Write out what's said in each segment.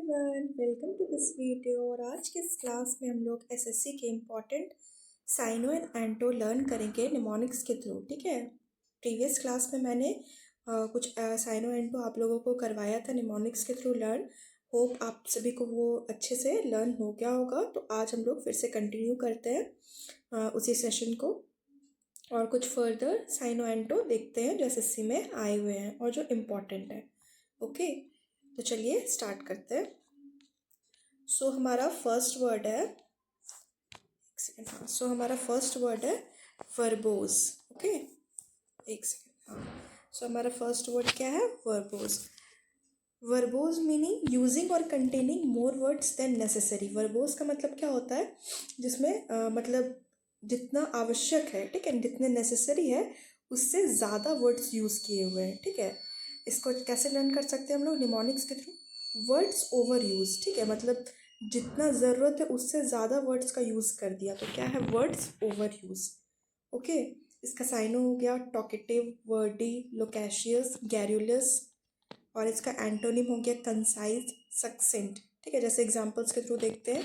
Everyone, welcome to this video. और आज के इस क्लास में हम लोग एसएससी के इम्पॉर्टेंट साइनो एंड एंटो लर्न करेंगे निमोनिक्स के थ्रू। ठीक है, प्रीवियस क्लास में मैंने कुछ साइनो एंटो आप लोगों को करवाया था निमोनिक्स के थ्रू लर्न। होप आप सभी को वो अच्छे से लर्न हो गया होगा। तो आज हम लोग फिर से कंटिन्यू करते हैं उसी सेशन को और कुछ फर्दर साइनो एंटो देखते हैं जो एसएससी में आए हुए हैं और जो इम्पॉर्टेंट है। ओके, तो चलिए स्टार्ट करते हैं। सो हमारा फर्स्ट वर्ड है, एक सेकेंड, हाँ, सो हमारा फर्स्ट वर्ड है वर्बोज। ओके, एक सेकेंड, हाँ, सो हमारा फर्स्ट वर्ड क्या है? Verbose. Verbose meaning using or containing more words than necessary. Verbose का मतलब क्या होता है? जिसमें मतलब जितना आवश्यक है, ठीक है, जितने नेसेसरी है उससे ज़्यादा वर्ड्स यूज़ किए हुए हैं। ठीक है, इसको कैसे लर्न कर सकते हैं हम लोग निमोनिक्स के थ्रू? Words over use. ठीक है, मतलब जितना ज़रूरत है उससे ज़्यादा वर्ड्स का यूज़ कर दिया तो क्या है? Words over use. ओके, इसका साइनो हो गया टॉकेटिव, वर्डी, लोकेशियस, गैरुलस। और इसका एंटोनिम हो गया कंसाइज, सक्सेंट। ठीक है, जैसे एग्जांपल्स के थ्रू देखते हैं।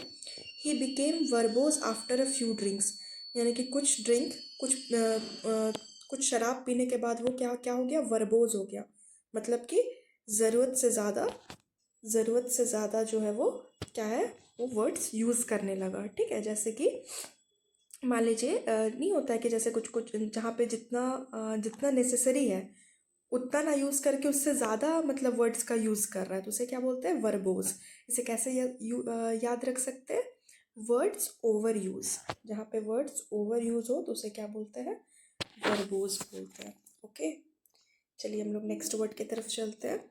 He became verbose after a few drinks, यानी कि कुछ ड्रिंक, कुछ शराब पीने के बाद वो क्या क्या हो गया? वर्बोज हो गया। मतलब कि ज़रूरत से ज़्यादा जो है वो क्या है? वो वर्ड्स यूज़ करने लगा। ठीक है, जैसे कि मान लीजिए नहीं होता है कि जैसे कुछ कुछ जहाँ पे जितना नेसेसरी है उतना ना यूज़ करके उससे ज़्यादा मतलब वर्ड्स का यूज़ कर रहा है तो उसे क्या बोलते हैं? वर्बोज। इसे कैसे याद रख सकते हैं? Words over use. जहाँ पे वर्ड्स ओवर यूज़ हो तो उसे क्या बोलते हैं? वर्बोज बोलते हैं। ओके, चलिए हम लोग नेक्स्ट वर्ड की तरफ चलते हैं।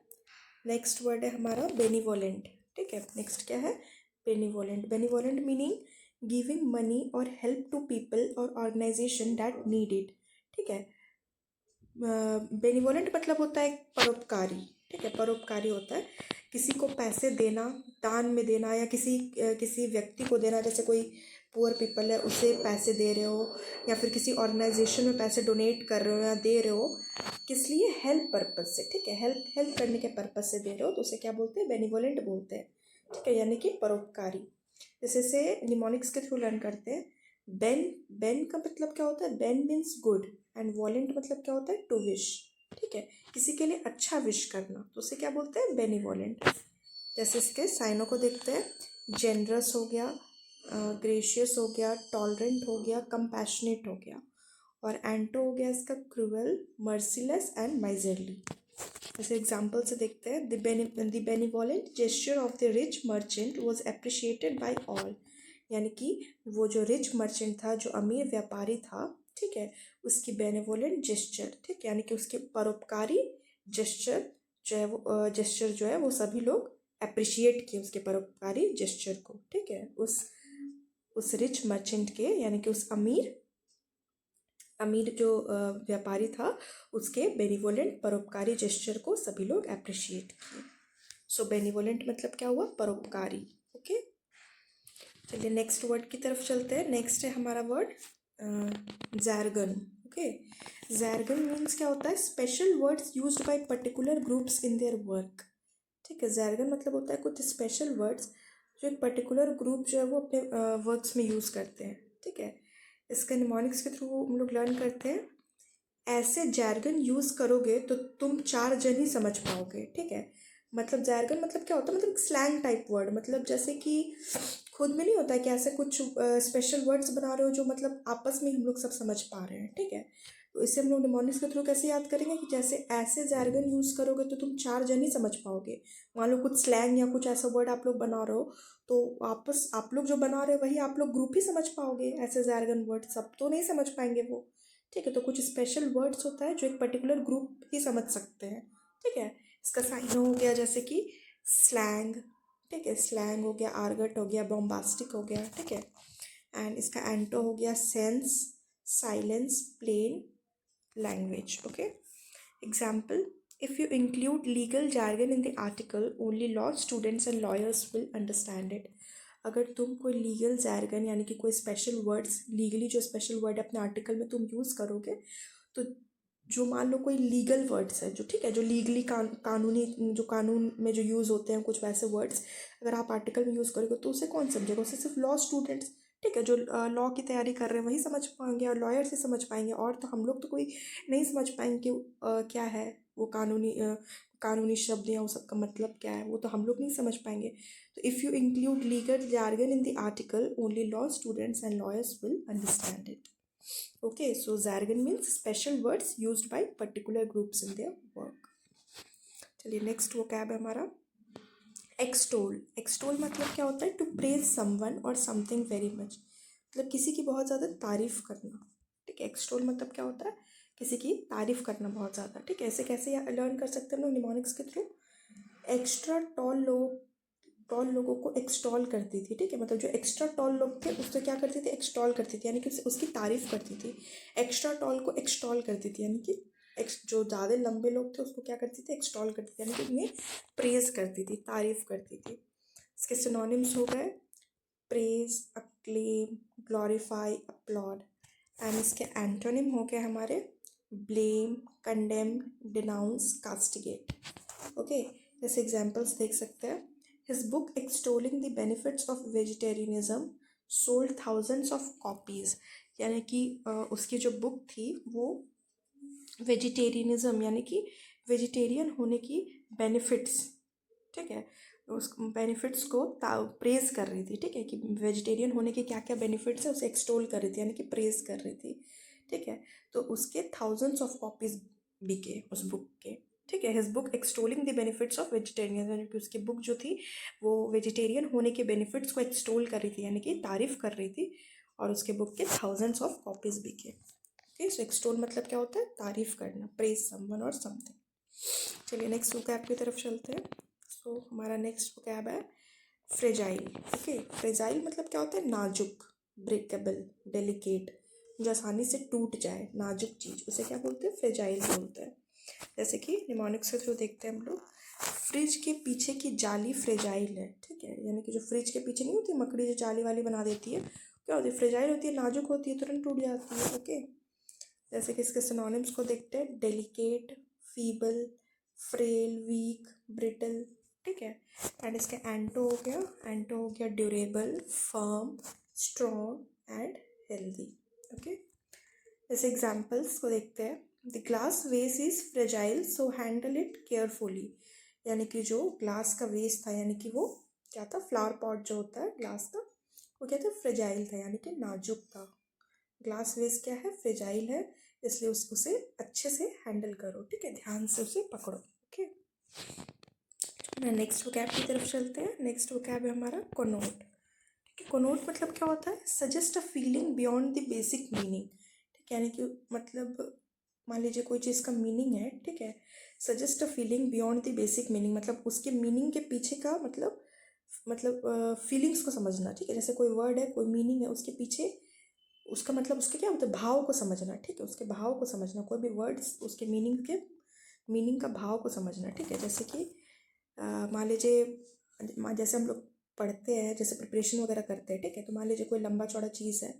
नेक्स्ट वर्ड है हमारा बेनिवोलेंट। ठीक है, नेक्स्ट क्या है? Benevolent. Benevolent meaning giving money और हेल्प टू पीपल और ऑर्गेनाइजेशन दैट नीड इट। ठीक है, बेनिवोलेंट मतलब होता है परोपकारी। ठीक है, परोपकारी होता है किसी को पैसे देना, दान में देना, या किसी व्यक्ति को देना। जैसे कोई पुअर पीपल है उसे पैसे दे रहे हो, या फिर किसी ऑर्गेनाइजेशन में पैसे डोनेट कर रहे हो या दे रहे हो, किस लिए? हेल्प पर्पज से। ठीक है, हेल्प करने के पर्पज से दे रहे हो तो उसे क्या बोलते हैं? बेनिवोलेंट बोलते हैं। ठीक है, यानी कि परोपकारी। जैसे से निमोनिक्स के थ्रू लर्न करते हैं। बेन बेन का मतलब क्या होता है? Bene means good and volent मतलब क्या होता है? To wish. ठीक है, किसी के लिए अच्छा विश करना तो उसे क्या बोलते हैं? बेनिवोलेंट। जैसे इसके साइनों को देखते हैं। जेनरस हो गया, ग्रेशियस हो गया, टॉलरेंट हो गया, कंपैशनेट हो गया। और एंटो हो गया इसका क्रूअल, मर्सीलेस एंड माइजरली। जैसे एग्जाम्पल से देखते हैं। The benevolent gesture of the rich merchant was appreciated by all. यानी कि वो जो रिच मर्चेंट था, जो अमीर व्यापारी था, ठीक है, उसकी बेनिवोलेंट जेस्चर, ठीक, यानी कि उसके परोपकारी जेस्चर जो है वो सभी लोग अप्रिशिएट किए उसके परोपकारी जेस्चर को। ठीक है, उस रिच मर्चेंट के, यानी कि उस अमीर जो व्यापारी था उसके बेनिवोलेंट परोपकारी जेस्चर को सभी लोग अप्रिशिएट किए। सो बेनिवोलेंट मतलब क्या हुआ? परोपकारी। ओके, चलिए नेक्स्ट वर्ड की तरफ चलते हैं। नेक्स्ट है हमारा वर्ड जैरगन। ओके, जैरगन मीन्स क्या होता है? Special words used by particular groups in their work. ठीक है, जैरगन मतलब होता है कुछ स्पेशल वर्ड्स जो एक पर्टिकुलर ग्रुप जो है वो अपने वर्क्स में यूज़ करते हैं। ठीक है, इसका निमोनिक्स के थ्रू हम लोग लर्न करते हैं। ऐसे जैरगन यूज़ करोगे तो तुम 4 जन ही समझ पाओगे। ठीक है, मतलब जैरगन मतलब क्या होता है? मतलब स्लैंग टाइप वर्ड, मतलब जैसे कि खुद में नहीं होता है कि ऐसे कुछ स्पेशल वर्ड्स बना रहे हो जो मतलब आपस में हम लोग सब समझ पा रहे हैं। ठीक है, तो इसे हम लोग निमोनिक्स के थ्रू कैसे याद करेंगे कि जैसे ऐसे जैरगन यूज़ करोगे तो तुम 4 जन ही समझ पाओगे। मान लो कुछ स्लैंग या कुछ ऐसा वर्ड आप लोग बना रहे हो तो आप लोग जो बना रहे हो वही आप लोग ग्रुप ही समझ पाओगे। ऐसे जैरगन वर्ड सब तो नहीं समझ पाएंगे वो। ठीक है, तो कुछ स्पेशल वर्ड्स होता है जो एक पर्टिकुलर ग्रुप ही समझ सकते हैं। ठीक है, इसका साइन हो गया जैसे कि स्लैंग। ठीक है, स्लैंग हो गया, आर्गट हो गया, बॉम्बास्टिक हो गया। ठीक है, एंड इसका एंटो हो गया sense, silence, plain language. Okay, example, if you include legal jargon in the article, only law students and lawyers will understand it. अगर तुम कोई लीगल जैरगन यानी कि कोई स्पेशल वर्ड्स, लीगली जो स्पेशल वर्ड अपने आर्टिकल में तुम यूज़ करोगे तो जो मान लो कोई लीगल वर्ड्स है, जो ठीक है, जो लीगली कानूनी, जो कानून में जो यूज़ होते हैं कुछ वैसे वर्ड्स, अगर आप आर्टिकल में यूज़ करोगे तो उसे कौन समझेगा? उसे सिर्फ लॉ स्टूडेंट्स, ठीक है, जो लॉ की तैयारी कर रहे हैं वही समझ पाएंगे और लॉयर से समझ पाएंगे, और तो हम लोग तो कोई नहीं समझ पाएंगे कि क्या है वो कानूनी शब्द या उस सबका मतलब क्या है, वो तो हम लोग नहीं समझ पाएंगे। तो if you include legal jargon in the article, only law students and lawyers will understand it. Okay, so jargon means special words used by particular groups in their work. चलिए नेक्स्ट vocab है हमारा extol. Extol मतलब क्या होता है? To praise someone और something very much, मतलब किसी की बहुत ज़्यादा तारीफ करना, ठीक है। एक्सटोल मतलब क्या होता है? किसी की तारीफ करना बहुत ज़्यादा, ठीक है। ऐसे कैसे लर्न कर सकते हैं हम लोग निमोनिक्स के थ्रू? एक्स्ट्रा टॉल लोगों को एक्सटॉल करती थी, ठीक है, मतलब जो एक्स्ट्रा टॉल लोग थे उससे क्या करती थी? एक्सटॉल करती थी, यानी कि उसकी तारीफ करती थी। एक्स्ट्रा टॉल को एक्सटॉल करती थी, यानी कि जो ज़्यादा लंबे लोग थे उसको क्या करती थी? एक्सटॉल करती थी, यानी कि उन्हें प्रेज करती थी, तारीफ करती थी। इसके सिनोनिम्स हो गए praise, acclaim, glorify, applaud. And इसके एंटोनिम हो गए हमारे blame, condemn, denounce, castigate. Okay, जैसे एग्जाम्पल्स देख सकते हैं। His book extolling the benefits of vegetarianism sold thousands of copies, यानी कि उसकी जो बुक थी वो वेजिटेरियनिज्म यानी कि वेजिटेरियन होने की बेनिफिट्स, ठीक है, उस बेनिफिट्स को प्रेज कर रही थी, ठीक है, कि वेजिटेरियन होने के क्या क्या बेनिफिट्स है उसे एक्सटोल कर रही थी, यानी कि प्रेज कर रही थी, ठीक है। तो उसके थाउजेंड्स ऑफ कॉपीज बिके उस बुक के, ठीक है। His book extolling the benefits of vegetarian, यानी कि उसकी बुक जो थी वो वेजिटेरियन होने के बेनिफिट्स को एक्सटोल कर रही थी, यानी कि तारीफ कर रही थी, और उसके बुक के थाउजेंड्स ऑफ कॉपीज बिके। ओके, सो एक्सटोल मतलब क्या होता है? तारीफ करना, प्रेज समवन और समथिंग। चलिए नेक्स्ट वोकैब की तरफ चलते हैं। सो हमारा नेक्स्ट वोकैब है फ्रेजाइल। ओके, फ्रेजाइल मतलब क्या होता है? नाजुक, ब्रेकेबल, डेलिकेट, जो आसानी से टूट जाए, नाजुक चीज़, उसे क्या बोलते हैं? फ्रेजाइल बोलते हैं। जैसे कि निमोनिक्स के थ्रू देखते हैं हम लोग, फ्रिज के पीछे की जाली फ्रेजाइल है, ठीक है, यानी कि जो फ्रिज के पीछे नहीं होती मकड़ी जो जाली वाली बना देती है, क्या होती है? फ्रेजाइल होती है, नाजुक होती है, तुरंत टूट जाती है। ओके, जैसे कि इसके सिनोनिम्स को देखते हैं, delicate, feeble, frail, weak, brittle, ठीक है। एंड इसके एंटो हो गया durable, firm, strong and healthy. Okay, जैसे एग्जाम्पल्स को देखते हैं, the glass vase is fragile so handle it carefully, यानी कि जो ग्लास का वेस था, यानी कि वो क्या था? फ्लावर पॉट जो होता है ग्लास का, वो क्या था? फ्रेजाइल था, यानी कि नाजुक था। ग्लास वेस क्या है? फ्रेजाइल है, इसलिए उसे अच्छे से हैंडल करो, ठीक है, ध्यान से उसे पकड़ो। ओके, नेक्स्ट वोकैब की तरफ चलते हैं। नेक्स्ट वोकैब है हमारा कोनोट। ठीक है, कोनोट मतलब क्या होता है? Suggest a feeling beyond the basic meaning, ठीक है, यानी कि मतलब मान लीजिए कोई चीज़ का मीनिंग है, ठीक है, suggest a feeling beyond the basic meaning, मतलब उसके मीनिंग के पीछे का मतलब फीलिंग्स को समझना, ठीक है। जैसे कोई वर्ड है, कोई मीनिंग है, उसके पीछे उसका मतलब उसके क्या मतलब भाव को समझना, ठीक है, उसके भाव को समझना, कोई भी वर्ड्स उसके मीनिंग का भाव को समझना, ठीक है। जैसे कि मान लीजिए जैसे हम लोग पढ़ते हैं, जैसे प्रिपरेशन वगैरह करते हैं, ठीक है, तो मान लीजिए कोई लंबा चौड़ा चीज़ है,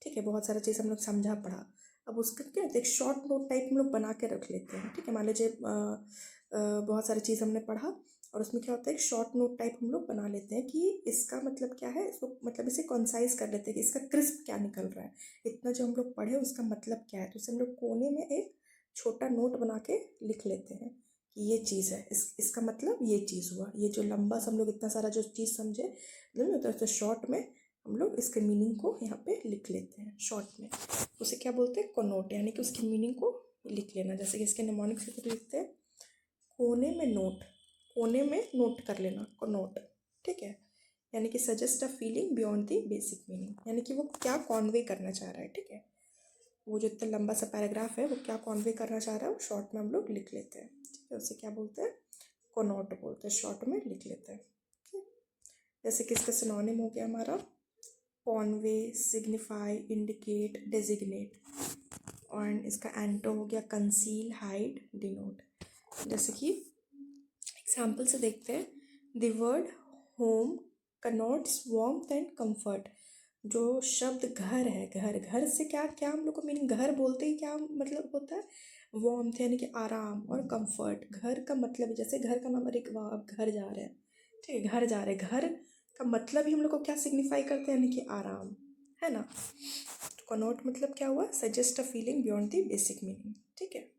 ठीक है, बहुत सारा चीज़ हम लोग समझा पढ़ा, अब उसका क्या होता है? एक शॉर्ट नोट टाइप हम लोग बना के रख लेते हैं, ठीक है। मान लीजिए बहुत सारी चीज़ हमने पढ़ा और उसमें क्या होता है? एक शॉर्ट नोट टाइप हम लोग बना लेते हैं कि इसका मतलब क्या है, इसको मतलब इसे कॉन्साइज कर लेते हैं कि इसका क्रिस्प क्या निकल रहा है, इतना जो हम लोग पढ़े उसका मतलब क्या है, तो उसे हम लोग कोने में एक छोटा नोट बना के लिख लेते हैं कि ये चीज़ है, इसका मतलब ये चीज़ हुआ। ये जो लंबा सा हम लोग इतना सारा जो चीज़ समझे मतलब तो शॉर्ट में हम लोग इसके मीनिंग को यहाँ पे लिख लेते हैं शॉर्ट में, उसे क्या बोलते हैं? कोनोट, यानी कि उसकी मीनिंग को लिख लेना। जैसे कि इसके निमोनिक्स से लिखते हैं कोने में नोट कर लेना, कोनोट, ठीक है, यानी कि suggest a feeling beyond the basic meaning, यानी कि वो क्या कॉन्वे करना चाह रहा है, ठीक है, वो जो इतना लंबा सा पैराग्राफ है वो क्या कॉन्वे करना चाह रहा है वो शॉर्ट में हम लोग लिख लेते हैं, ठीक है, उसे क्या बोलते हैं? कोनोट बोलते हैं, शॉर्ट में लिख लेते हैं, ठीक है। जैसे कि इसका सिनोनिम हो गया हमारा कॉन्वे, सिग्निफाई, इंडिकेट, डेजिग्नेट, और इसका एंटो हो गया कंसील, हाइड, डिनोट। जैसे कि एग्जाम्पल से देखते हैं, the word home connotes warmth and comfort, जो शब्द घर है, घर से क्या क्या हम लोग को मीनिंग, घर बोलते ही क्या मतलब होता है? वार्मथ यानी कि आराम, और कंफर्ट। घर का मतलब जैसे घर का नाम, अरे वाह आप घर जा रहे हैं, ठीक है, घर जा रहे हैं, घर का मतलब ही हम लोग को क्या सिग्निफाई करते हैं, यानी कि आराम, है ना। तो कनॉट मतलब क्या हुआ, suggest a feeling beyond the basic meaning, ठीक है।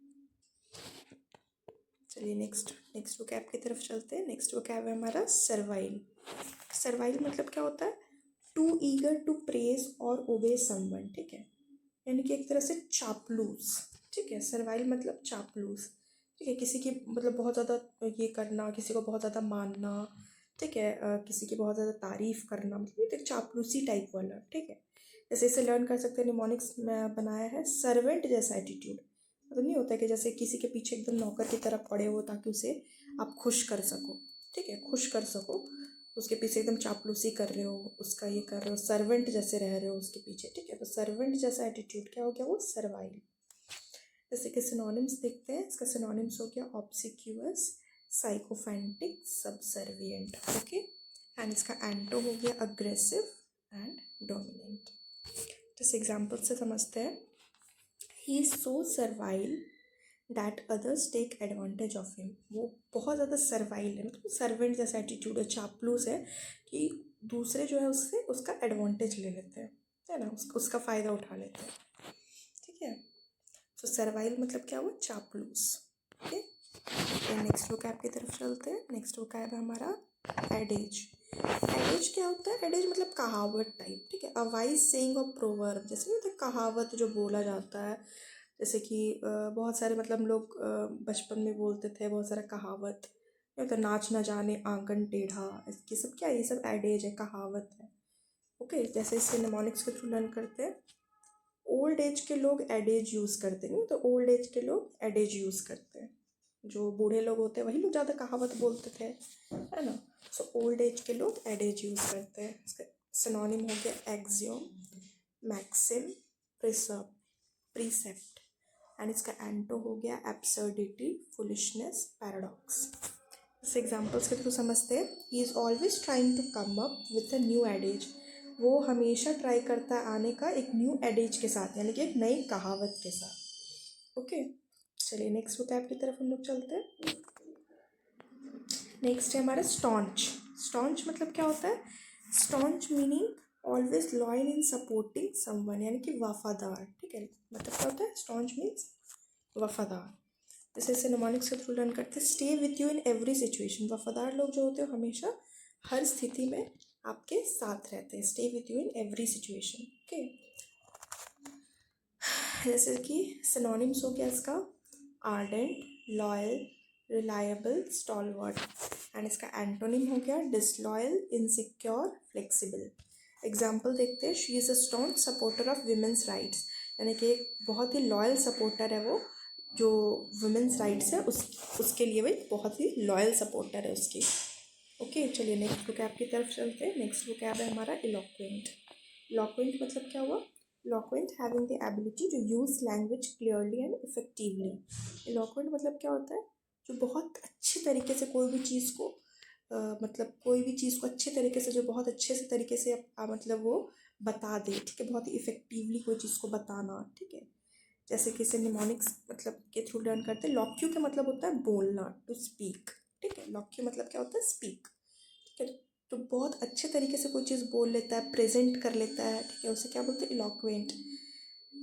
चलिए नेक्स्ट वोकैब की तरफ चलते हैं। नेक्स्ट वोकैब है हमारा सर्वाइल। सर्वाइल मतलब क्या होता है, टू ईगर टू प्रेज और ओबे समवन, ठीक है, यानी कि एक तरह से चापलूस, ठीक है। सर्वाइल मतलब चापलूस, ठीक है, किसी की मतलब बहुत ज़्यादा ये करना, किसी को बहुत ज़्यादा मानना, ठीक है, किसी की बहुत ज़्यादा तारीफ करना, मतलब एक चापलूसी टाइप वाला, ठीक है। जैसे इसे लर्न कर सकते हैं, निमोनिक्स में बनाया है सर्वेंट जैसा एटीट्यूड। मतलब नहीं होता है कि जैसे किसी के पीछे एकदम नौकर की तरह पड़े हो ताकि उसे आप खुश कर सको, ठीक है, खुश कर सको, उसके पीछे एकदम चापलूसी कर रहे हो, उसका ये कर रहे हो, सर्वेंट जैसे रह रहे हो उसके पीछे, ठीक है। तो सर्वेंट जैसा एटीट्यूड क्या हो गया, वो सर्वाइल। जैसे कि सिनोनिम्स देखते हैं, इसका सिनोनिम्स हो गया obsequious, sycophantic, subservient, okay. And इसका एंटो हो गया अग्रेसिव एंड डोमिनेंट। जैसे एग्जाम्पल से समझते हैं, he is so servile that others take advantage of him. वो बहुत ज़्यादा सर्वाइल है, मतलब सर्वेंट जैसा एटीट्यूड है, चापलूस है, कि दूसरे जो है उससे उसका एडवांटेज ले लेते हैं, है ना, उसका फ़ायदा उठा लेते हैं, ठीक है। तो सर्वाइल मतलब क्या हुआ, चापलूस, ओके। नेक्स्ट वोकैब की तरफ चलते हैं। नेक्स्ट वोकैब है हमारा एडेज। एडेज क्या होता है, एडेज मतलब कहावत टाइप, ठीक है, अ वाइज सेइंग और प्रोवर्ब, जैसे नहीं होता कहावत जो बोला जाता है, जैसे कि बहुत सारे मतलब हम लोग बचपन में बोलते थे बहुत सारा कहावत, ये तो नाच न जाने आंगन टेढ़ा, ये सब क्या है, ये सब एडेज है, कहावत है, ओके। जैसे इससे निमोनिक्स के थ्रू लर्न करते हैं, ओल्ड एज के लोग एडेज यूज़ करते हैं, तो ओल्ड एज के लोग एडेज यूज़ करते हैं, जो बूढ़े लोग होते हैं वही लोग ज़्यादा कहावत बोलते थे, है ना। सो ओल्ड एज के लोग एडेज यूज़ करते हैं। इसका सिनोनिम हो गया एक्सियोम, मैक्सिम, प्रीसेप्ट। एंड इसका एंटो हो गया एब्सर्डिटी, फुलिशनेस, पैराडॉक्स। इस एग्जाम्पल्स के थ्रू समझते हैं, he is always trying to come up with a new adages. वो हमेशा ट्राई करता है आने का एक न्यू एडेज के साथ, यानी कि एक नई कहावत के साथ, ओके। चलिए नेक्स्ट वोकैब की तरफ हम लोग चलते हैं। नेक्स्ट है हमारा स्टॉन्च। स्टॉन्च मतलब क्या होता है, स्टॉन्च मीनिंग ऑलवेज लॉयल इन सपोर्टिंग समवन, यानी कि वफादार, ठीक है। मतलब क्या होता है, स्टॉन्च मीन्स वफादार। जैसे इसे निमोनिक्स के थ्रू लर्न करते हैं, stay with you in every situation. वफादार लोग जो होते हैं हमेशा हर स्थिति में आपके साथ रहते हैं, stay with you in every situation, okay. जैसे कि सिनोनिम्स हो गया इसका ardent, loyal, reliable, stalwart. And इसका एंटोनिम हो गया डिसलॉयल, इनसिक्योर, फ्लेक्सिबल। एग्जाम्पल देखते हैं, she is a stone supporter of women's rights, यानी कि एक बहुत ही लॉयल सपोर्टर है वो, जो वुमेंस राइट्स है उसके लिए वही बहुत ही लॉयल सपोर्टर है उसकी, ओके। चलिए नेक्स्ट वोकैब की तरफ चलते हैं। नेक्स्ट वोकैब है हमारा इलोक्वेंट। इलोक्वेंट मतलब क्या हुआ, eloquent having the ability to use language clearly and effectively. Eloquent मतलब क्या होता है, जो बहुत अच्छे तरीके से कोई भी चीज़ को मतलब कोई भी चीज़ को अच्छे तरीके से, जो बहुत अच्छे से तरीके से मतलब वो बता दे, ठीक है, बहुत ही इफेक्टिवली कोई चीज़ को बताना, ठीक है। जैसे कि इसे निमोनिक्स मतलब के थ्रू लर्न करते हैं, लॉक्यू का मतलब होता है बोलना, टू स्पीक, ठीक है। लॉक्यू मतलब क्या होता है, स्पीक, ठीक है। तो बहुत अच्छे तरीके से कोई चीज़ बोल लेता है, प्रेजेंट कर लेता है, ठीक है, उसे क्या बोलते हैं, इलोक्वेंट।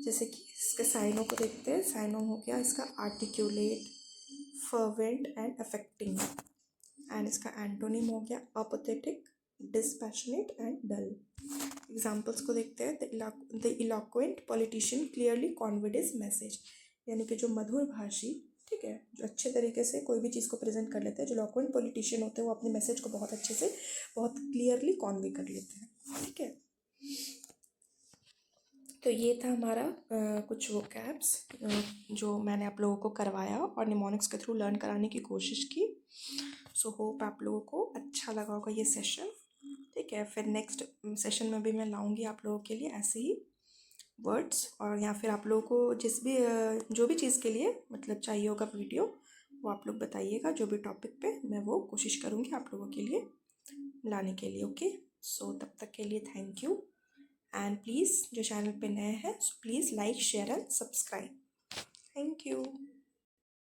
जैसे कि इसके साइनों को देखते हैं, साइनों हो गया इसका articulate, fervent and affecting. And इसका एंटोनिम हो गया apathetic, dispassionate and dull. Examples को देखते हैं, the eloquent politician clearly conveyed his message, यानी कि जो मधुर भाषी, ठीक है, जो अच्छे तरीके से कोई भी चीज़ को प्रेजेंट कर लेते हैं, जो इलोक्वेंट पॉलिटिशियन होते हैं वो अपने मैसेज को बहुत अच्छे से, बहुत क्लियरली कॉन्वे कर लेते हैं, ठीक है। तो ये था हमारा कुछ वोकैब्स जो मैंने आप लोगों को करवाया और निमोनिक्स के थ्रू लर्न कराने की कोशिश की। सो होप आप लोगों को अच्छा लगा होगा ये सेशन, ठीक है। फिर नेक्स्ट सेशन में भी मैं लाऊंगी आप लोगों के लिए ऐसे ही वर्ड्स, और या फिर आप लोगों को जो भी चीज़ के लिए मतलब चाहिए होगा वीडियो, वो आप लोग बताइएगा, जो भी टॉपिक पे मैं वो कोशिश करूँगी आप लोगों के लिए लाने के लिए, ओके। सो तब तक के लिए थैंक यू, एंड प्लीज़ जो चैनल पे नए हैं so please like, share and subscribe, thank you.